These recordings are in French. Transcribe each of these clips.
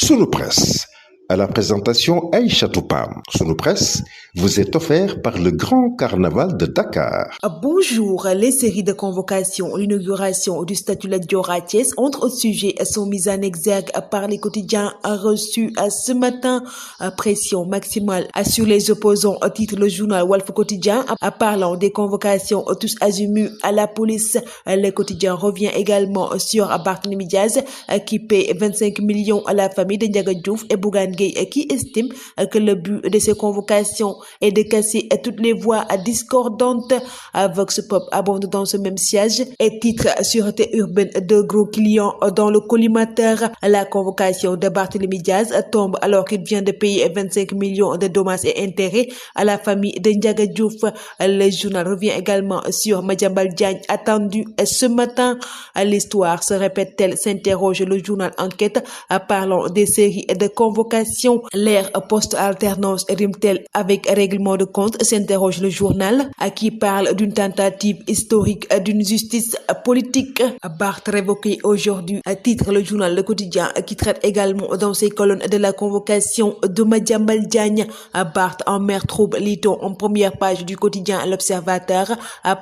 Sunu Presse, à la présentation Aïcha Toupam. Sunu Presse vous est offert par le Grand Carnaval de Dakar. Bonjour, les séries de convocations, l'inauguration du statut Lat Dior à Thiès, entre sujets, sont mises en exergue par les quotidiens reçus ce matin. Pression maximale sur les opposants, titre le journal Walf Quotidien, parlant des convocations tous azimuts à la police. Le quotidien revient également sur Barthélémy Diaz qui paie 25 millions à la famille de Ndiaga Diouf et Bougane Gueye qui estime que le but de ces convocations est de casser toutes les voix discordantes. Vox Pop abonde dans ce même siège et titre sûreté urbaine de gros clients dans le collimateur. La convocation de Barthélémy Diaz tombe alors qu'il vient de payer 25 millions de dommages et intérêts à la famille de Ndiaga Diouf. Le journal revient également sur Madiambal Diagne attendu ce matin. L'histoire se répète-t-elle, s'interroge le journal Enquête parlant des séries de convocations. L'ère post-alternance rime-t-elle avec règlement de compte, s'interroge le journal qui parle d'une tentative historique d'une justice politique. Barth révoqué aujourd'hui, titre le journal Le Quotidien qui traite également dans ses colonnes de la convocation de Madiambal Diagne. Barth en mer trouble, lit-on en première page du quotidien L'Observateur,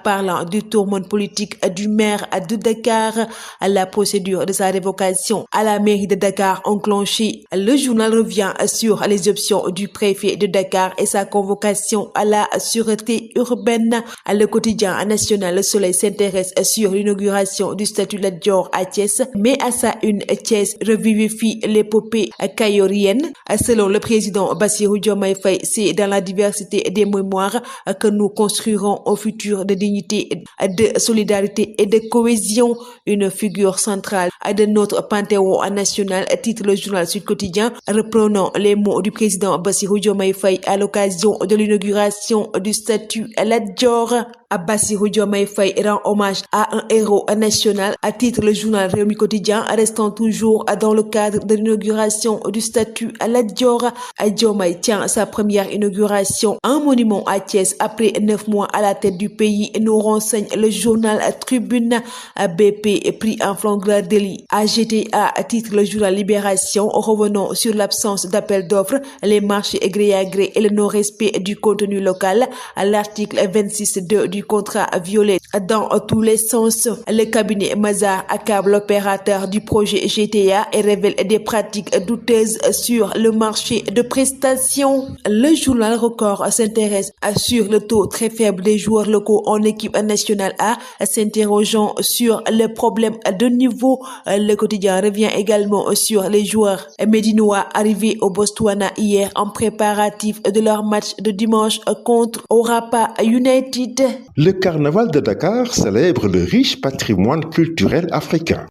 parlant du tourment politique du maire de Dakar. La procédure de sa révocation à la mairie de Dakar enclenchée. Le journal revient sur les options du préfet de Dakar et sa convocation à la sûreté urbaine. Le quotidien national Le Soleil s'intéresse sur l'inauguration du statut Lat Dior à Thiès, mais à sa une, Thiès revivifie l'épopée kayorienne. Selon le président Bassirou Diomaye Faye, c'est dans la diversité des mémoires que nous construirons un futur de dignité, de solidarité et de cohésion, une figure centrale de notre panthéon national, titre le journal Sud Quotidien, reprenant les mots du président Bassirou Diomaye Faye à l'occasion de l'inauguration du statut Lat Dior. Bassirou Diomaye Faye rend hommage à un héros national, à titre le journal Rewmi Quotidien, restant toujours dans le cadre de l'inauguration du statut Lat Dior. Diomaye tient sa première inauguration, un monument à Thiès après 9 mois à la tête du pays, nous renseigne le journal Tribune. BP pris en flagrant délit à GTA, titre le journal Libération, revenant sur l'absence d'appel d'offres, les marchés gré à gré et le non-respect du contenu local. À l'article 26.2 du contrat violé dans tous les sens. Le cabinet Mazars accable l'opérateur du projet GTA et révèle des pratiques douteuses sur le marché de prestations. Le journal Record s'intéresse sur le taux très faible des joueurs locaux en équipe nationale A, s'interrogeant sur le problème de niveau. Le quotidien revient également sur les joueurs médinois arrivés au Botswana hier en préparatif de leur match de dimanche contre Orapa United. Le Carnaval de Dakar célèbre le riche patrimoine culturel africain.